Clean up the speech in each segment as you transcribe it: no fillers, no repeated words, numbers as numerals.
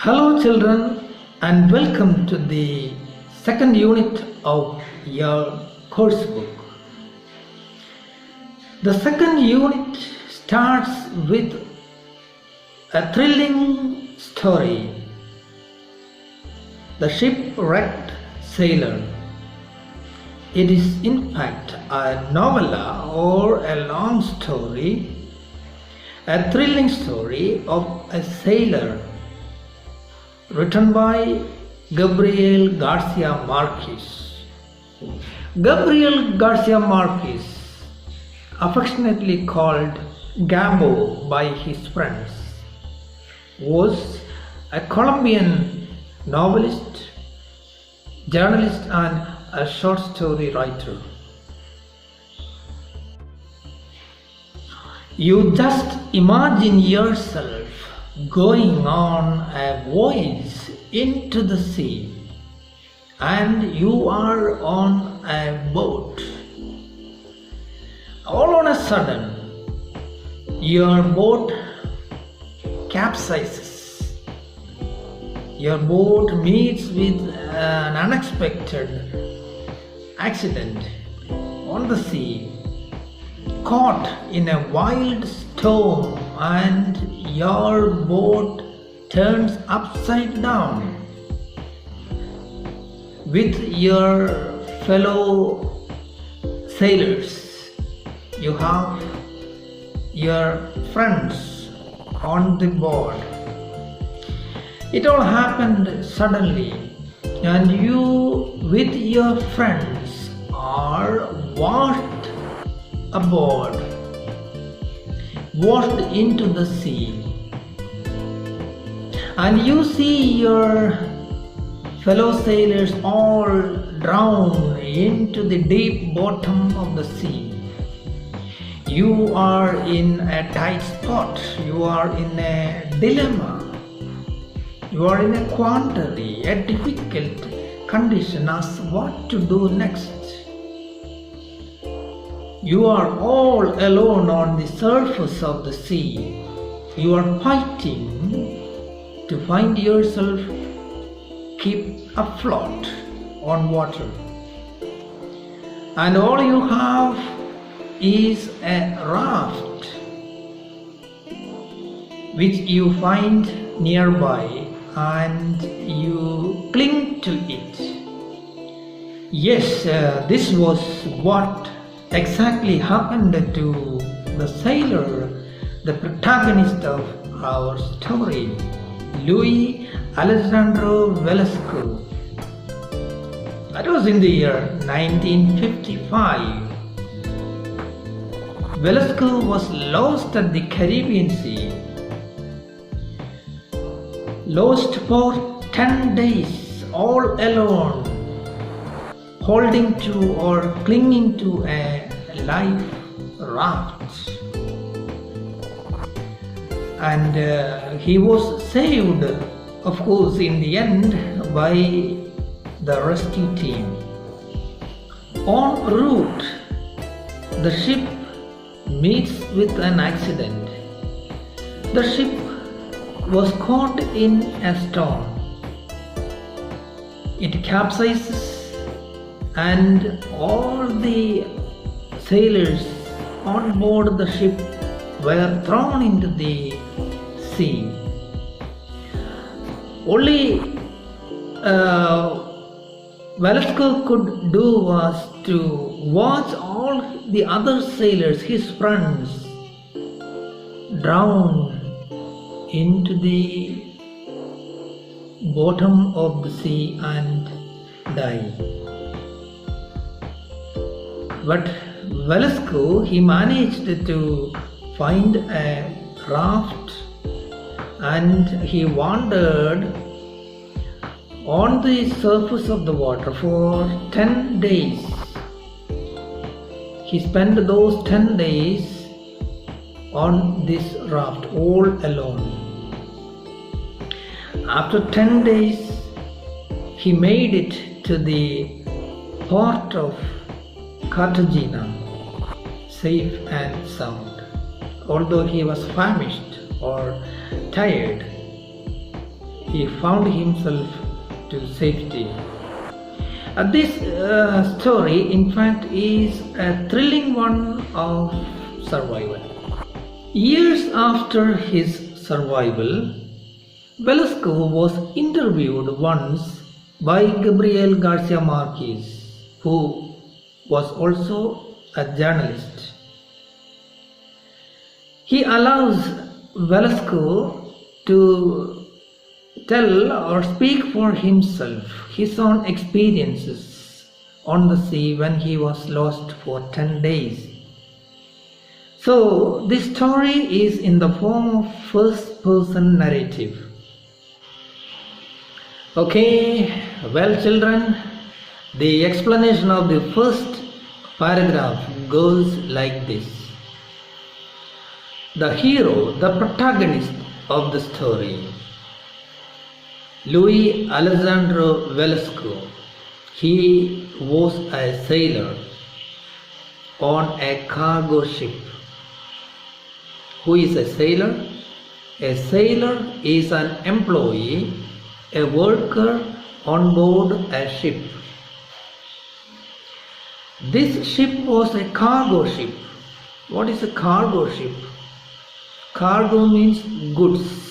Hello children, and welcome to the second unit of your course book. The second unit starts with a thrilling story, The Shipwrecked Sailor. It is in fact a novella or a long story, a thrilling story of a sailor written by Gabriel Garcia Marquez. Gabriel Garcia Marquez, affectionately called Gabo by his friends, was a Colombian novelist, journalist and a short story writer. You just imagine yourself going on a voyage into the sea, and you are on a boat. All on a sudden, your boat capsizes. Your boat meets with an unexpected accident on the sea, caught in a wild storm, and your boat turns upside down. With your fellow sailors, you have your friends on the board. It all happened suddenly, and you with your friends are washed aboard, washed into the sea, and you see your fellow sailors all drown into the deep bottom of the sea. You are in a tight spot, you are in a dilemma, you are in a quandary, a difficult condition as what to do next. You are all alone on the surface of the sea. You are fighting to find yourself keep afloat on water. And all you have is a raft which you find nearby, and you cling to it. Yes, this was what exactly happened to the sailor, the protagonist of our story, Alejandro Velasco. That was in the year 1955. Velasco was lost at the Caribbean Sea, lost for 10 days, all alone, holding to or clinging to a life raft. And he was saved, of course, in the end by the rescue team. En route, the ship meets with an accident. The ship was caught in a storm. It capsizes, and all the sailors on board the ship were thrown into the sea. Only Velasco could do was to watch all the other sailors, his friends, drown into the bottom of the sea and die. But Velasco, he managed to find a raft, and he wandered on the surface of the water for 10 days. He spent those 10 days on this raft all alone. After 10 days, he made it to the port of Cartagena, safe and sound. Although he was famished or tired, he found himself to safety. This story, in fact, is a thrilling one of survival. Years after his survival, Velasco was interviewed once by Gabriel Garcia Marquez, who was also a journalist. He allows Velasco to tell or speak for himself his own experiences on the sea when he was lost for 10 days. So this story is in the form of first-person narrative. Okay, well children, the explanation of the first paragraph goes like this. The hero, the protagonist of the story, Luis Alejandro Velasco, he was a sailor on a cargo ship. Who is a sailor? A sailor is an employee, a worker on board a ship. This ship was a cargo ship. What is a cargo ship? Cargo means goods.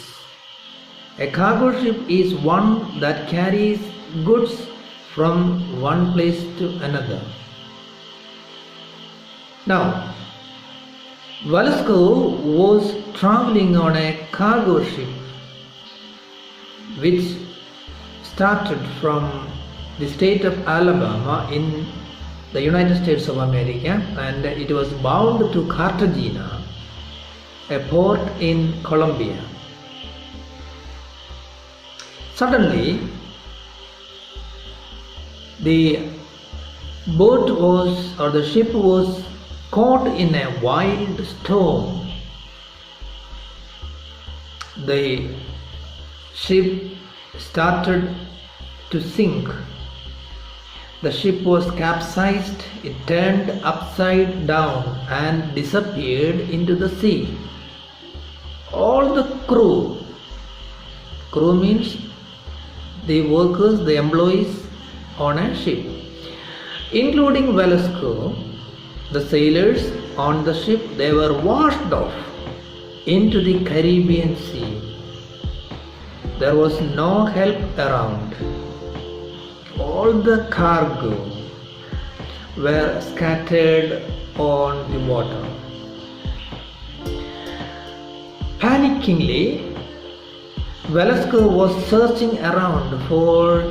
A cargo ship is one that carries goods from one place to another. Now, Velasco was traveling on a cargo ship which started from the state of Alabama in the United States of America, and it was bound to Cartagena, a port in Colombia. Suddenly, the ship was caught in a wild storm. The ship started to sink. The ship was capsized, it turned upside down and disappeared into the sea. All the crew means the workers, the employees on a ship, including Velasco, the sailors on the ship, they were washed off into the Caribbean Sea. There was no help around. All the cargo were scattered on the water. Panickingly, Velasco was searching around for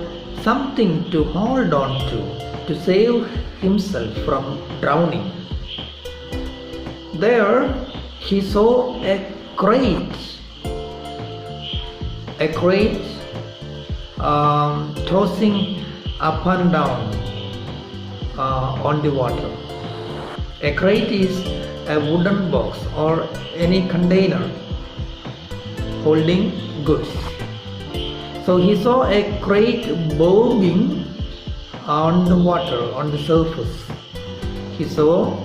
something to hold on to save himself from drowning. There he saw a crate tossing up and down on the water. A crate is a wooden box or any container holding goods. So he saw a crate bobbing on the water, on the surface. He saw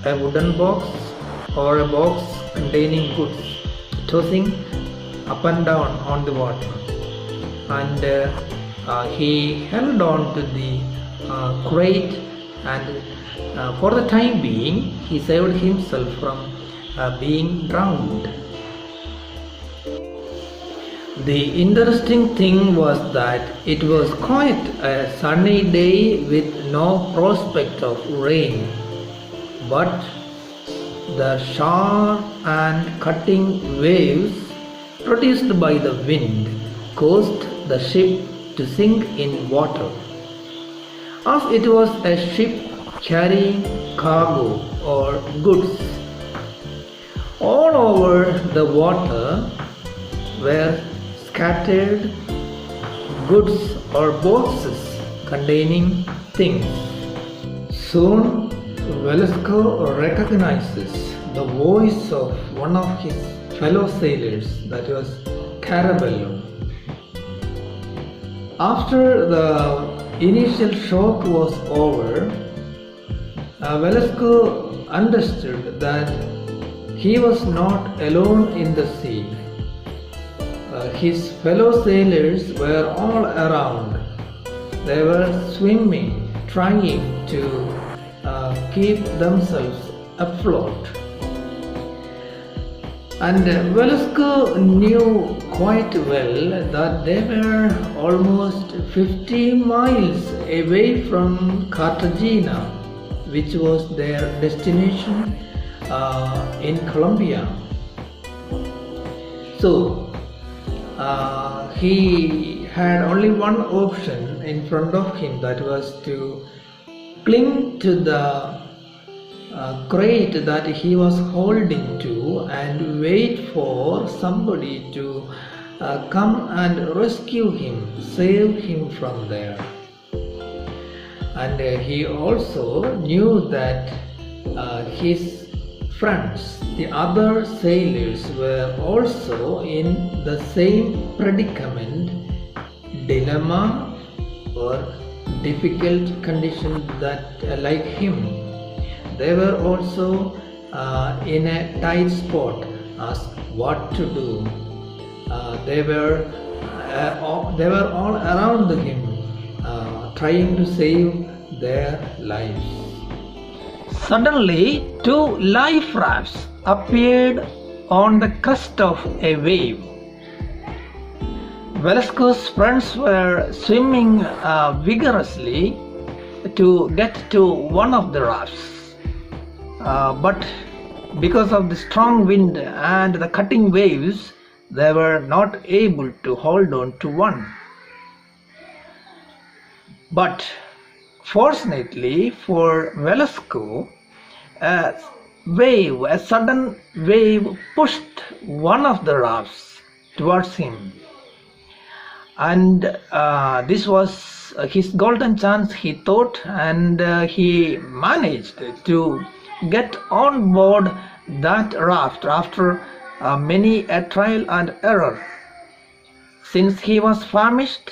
a wooden box or a box containing goods tossing up and down on the water, and he held on to the crate, and for the time being he saved himself from being drowned. The interesting thing was that it was quite a sunny day with no prospect of rain, but the sharp and cutting waves produced by the wind caused the ship to sink in water. As it was a ship carrying cargo or goods, all over the water were scattered goods or boxes containing things. Soon Velasco recognizes the voice of one of his fellow sailors, that was Gabriel. After the initial shock was over, Velasco understood that he was not alone in the sea. his fellow sailors were all around. They were swimming, trying to keep themselves afloat. And Velasco knew quite well that they were almost 50 miles away from Cartagena, which was their destination in Colombia. So he had only one option in front of him, that was to cling to the crate that he was holding to and wait for somebody to come and rescue him, save him from there. And he also knew that his friends, the other sailors, were also in the same predicament, dilemma or difficult condition that like him. They were also in a tight spot as what to do. They were all around him, trying to save their lives. Suddenly, two life rafts appeared on the crest of a wave. Velasco's friends were swimming vigorously to get to one of the rafts. But because of the strong wind and the cutting waves, they were not able to hold on to one. But fortunately for Velasco, a sudden wave pushed one of the rafts towards him. And this was his golden chance, he thought, and he managed to get on board that raft after many a trial and error. Since he was famished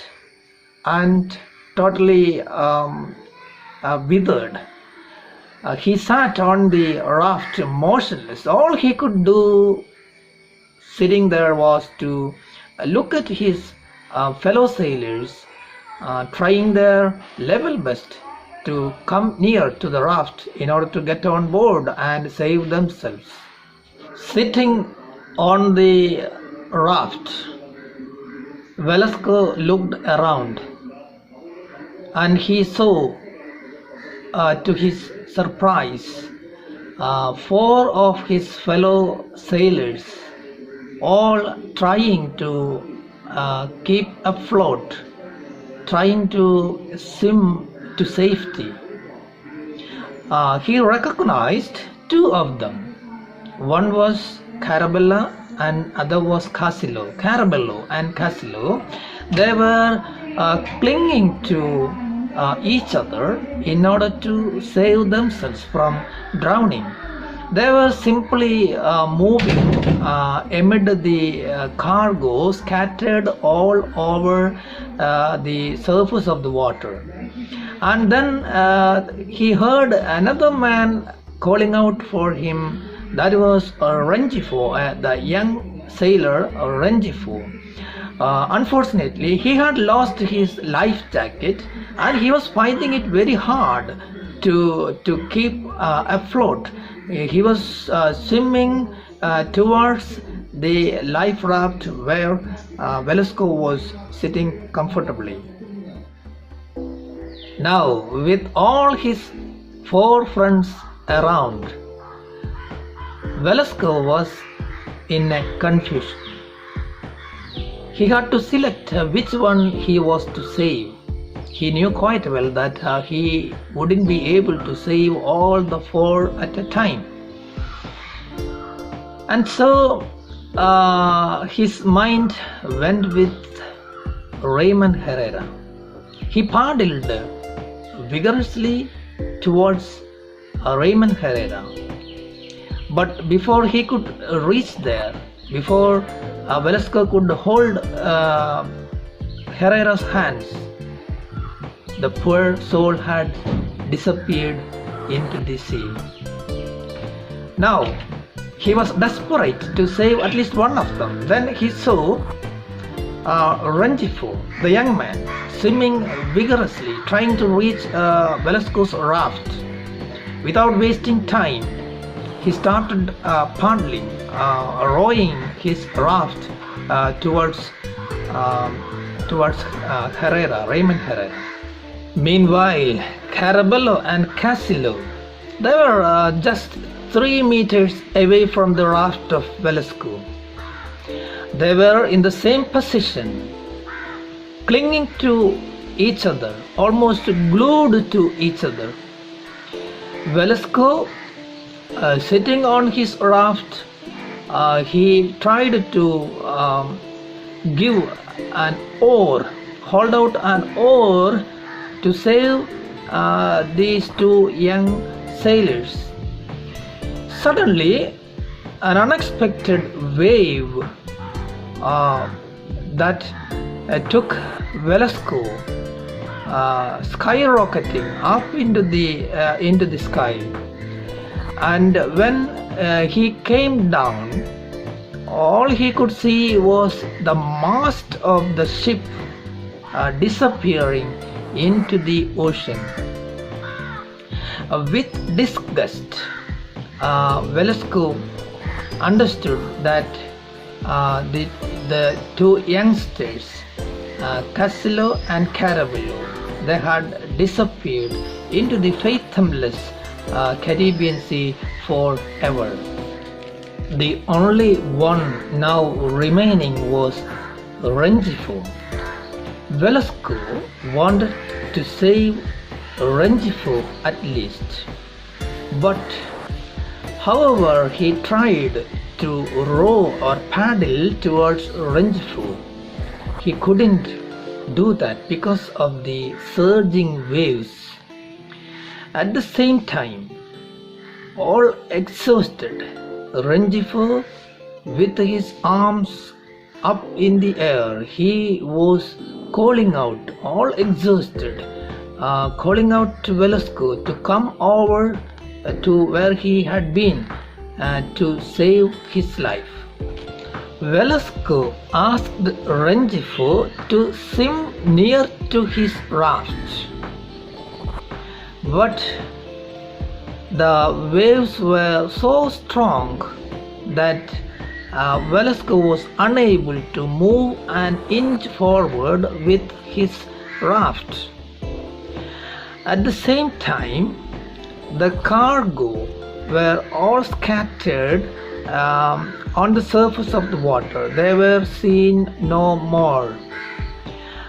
and totally withered, he sat on the raft motionless. All he could do sitting there was to look at his fellow sailors trying their level best to come near to the raft in order to get on board and save themselves. Sitting on the raft, Velasco looked around and he saw, to his surprise, 4 of his fellow sailors all trying to keep afloat, trying to swim to safety. He recognized 2 of them. One was Carabella and other was Casillo. Carabello and Casillo, they were clinging to each other in order to save themselves from drowning. They were simply moving amid the cargo scattered all over the surface of the water. And then he heard another man calling out for him. That was Rengifo, the young sailor Rengifo. Unfortunately, he had lost his life jacket and he was finding it very hard to keep afloat. He was swimming towards the life raft where Velasco was sitting comfortably. Now, with all his 4 friends around, Velasco was in a confusion. He had to select which one he was to save. He knew quite well that he wouldn't be able to save all the 4 at a time. And so his mind went with Raymond Herrera. He paddled vigorously towards Raymond Herrera. But before he could reach there, before Velasco could hold Herrera's hands, the poor soul had disappeared into the sea. Now, he was desperate to save at least one of them. Then he saw Rengifo, the young man, swimming vigorously, trying to reach Velasco's raft. Without wasting time, he started paddling, rowing his raft towards Raymond Herrera. Meanwhile, Carabello and Casillo, they were just 3 meters away from the raft of Velasco. They were in the same position, clinging to each other, almost glued to each other. Velasco, sitting on his raft, he tried to hold out an oar to save these two young sailors. Suddenly, an unexpected wave that took Velasco skyrocketing up into the sky, and when he came down, all he could see was the mast of the ship disappearing into the ocean. With disgust, Velasco understood that the two youngsters, Casillo and Carabello, they had disappeared into the fathomless Caribbean Sea forever. The only one now remaining was Rengifo. Velasco wanted to save Rengifo at least, but however he tried to row or paddle towards Rengifo, he couldn't do that because of the surging waves. At the same time, all exhausted, Rengifo, with his arms up in the air, he was calling out, all exhausted, calling out to Velasco to come over to where he had been to save his life. Velasco asked Rengifo to swim near to his raft, but the waves were so strong that Velasco was unable to move an inch forward with his raft. At the same time, the cargo were all scattered on the surface of the water. They were seen no more.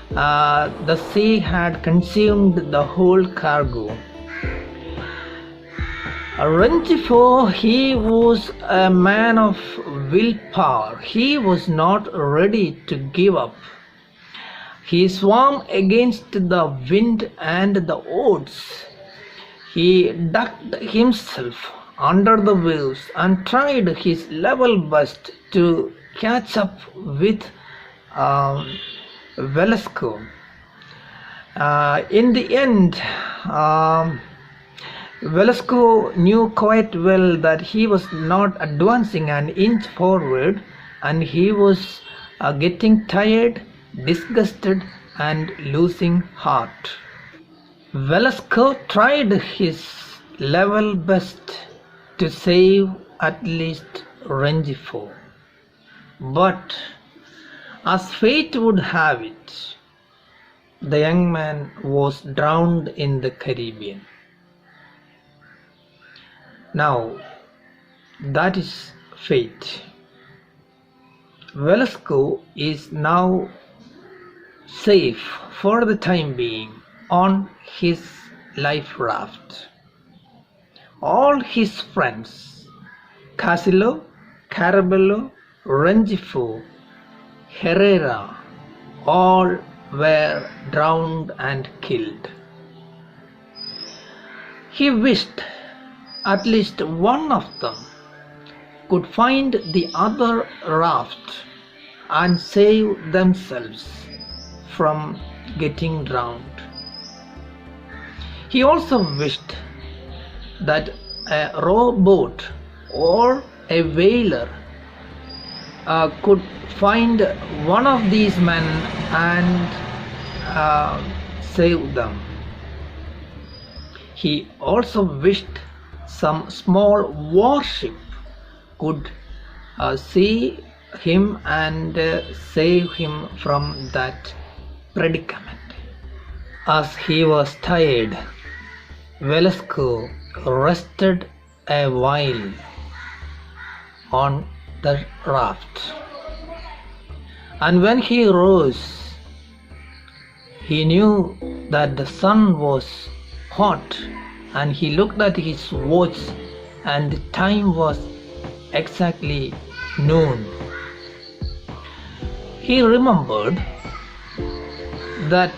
The sea had consumed the whole cargo. Rengifo, he was a man of willpower. He was not ready to give up. He swam against the wind and the odds. He ducked himself under the waves and tried his level best to catch up with Velasco. In the end, Velasco knew quite well that he was not advancing an inch forward, and he was getting tired, disgusted, and losing heart. Velasco tried his level best to save at least Rengifo, but as fate would have it, the young man was drowned in the Caribbean. Now, that is fate. Velasco is now safe for the time being on his life raft. All his friends, Casillo, Carabello, Rengifo, Herrera, all were drowned and killed. He wished at least one of them could find the other raft and save themselves from getting drowned. He also wished that a rowboat or a whaler could find one of these men and save them. He also wished some small warship could see him and save him from that predicament. As he was tired, Velasco rested a while on the raft, and when he rose, he knew that the sun was hot, and he looked at his watch, and the time was exactly noon. He remembered that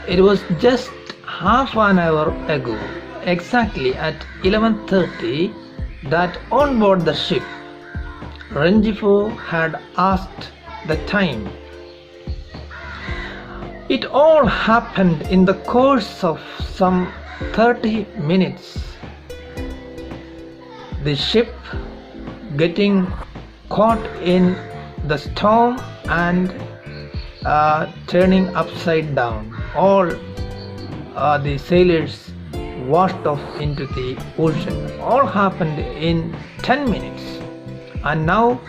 it was just half an hour ago, exactly at 11:30, that on board the ship, Rengifo had asked the time. It all happened in the course of some 30 minutes. The ship getting caught in the storm and turning upside down. All the sailors washed off into the ocean. All happened in 10 minutes, and now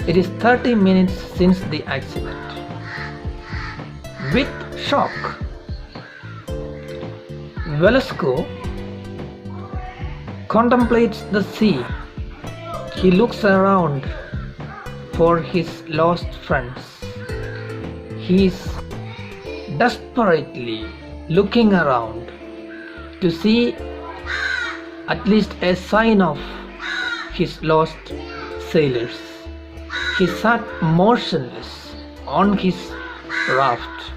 it is 30 minutes since the accident. With shock, Velasco contemplates the sea. He looks around for his lost friends. He is desperately looking around to see at least a sign of his lost sailors. He sat motionless on his raft,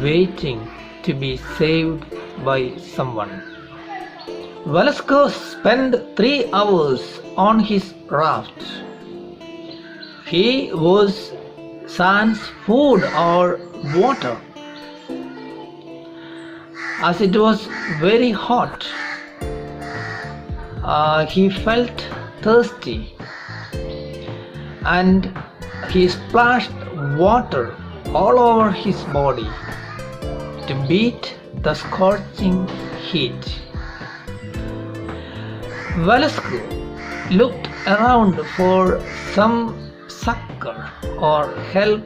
waiting to be saved by someone. Velasco spent 3 hours on his raft. He was sans food or water, as it was very hot. He felt thirsty, and he splashed water all over his body to beat the scorching heat. Velasco looked around for some succor or help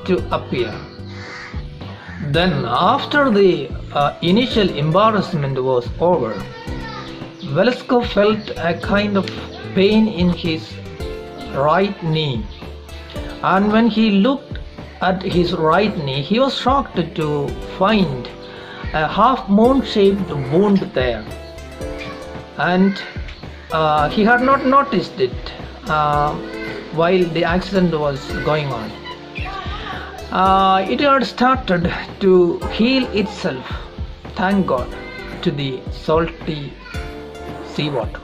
to appear. Then, after the initial embarrassment was over, Velasco felt a kind of pain in his right knee, and when he looked at his right knee, he was shocked to find a half-moon shaped wound there, and he had not noticed it while the accident was going on. It had started to heal itself, thank God, to the salty seawater.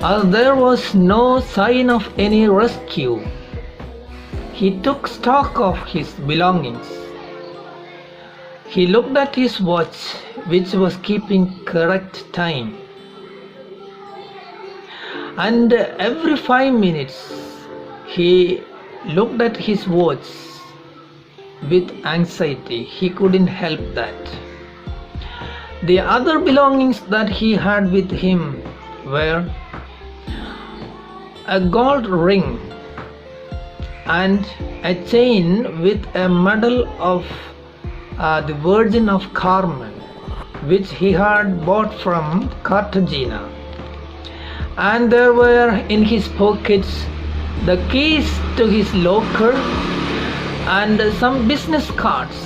As there was no sign of any rescue, he took stock of his belongings. He looked at his watch, which was keeping correct time, and every 5 minutes he looked at his watch with anxiety. He couldn't help that. The other belongings that he had with him were a gold ring and a chain with a medal of the Virgin of Carmen, which he had bought from Cartagena. And there were in his pockets the keys to his locker and some business cards.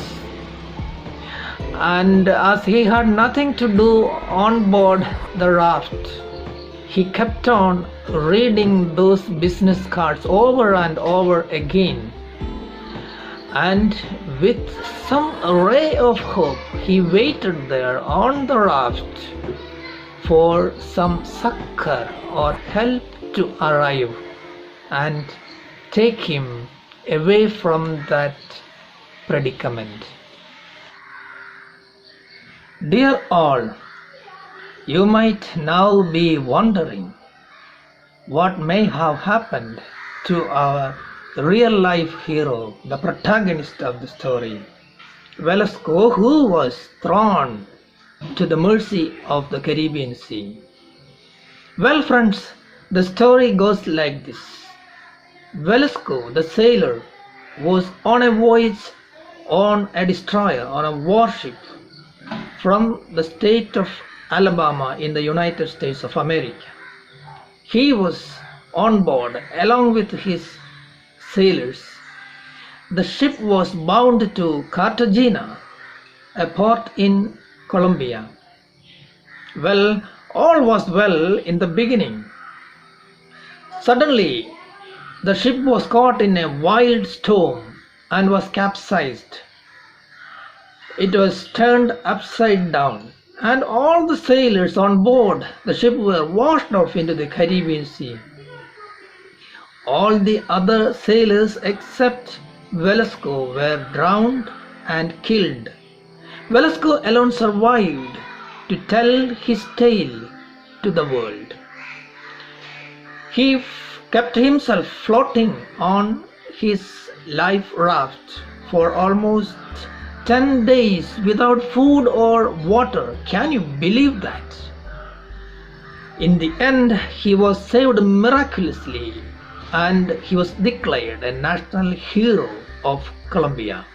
And as he had nothing to do on board the raft, he kept on reading those business cards over and over again. And with some ray of hope, he waited there on the raft for some succor or help to arrive and take him away from that predicament. Dear all, you might now be wondering what may have happened to our the real life hero, the protagonist of the story, Velasco, who was thrown to the mercy of the Caribbean Sea. Well, friends, the story goes like this. Velasco, the sailor, was on a voyage on a destroyer, on a warship from the state of Alabama in the United States of America. He was on board along with his sailors. The ship was bound to Cartagena, a port in Colombia. Well, all was well in the beginning. Suddenly, the ship was caught in a wild storm and was capsized. It was turned upside down, and all the sailors on board the ship were washed off into the Caribbean Sea. All the other sailors except Velasco were drowned and killed. Velasco alone survived to tell his tale to the world. He kept himself floating on his life raft for almost 10 days without food or water. Can you believe that? In the end, he was saved miraculously and he was declared a national hero of Colombia.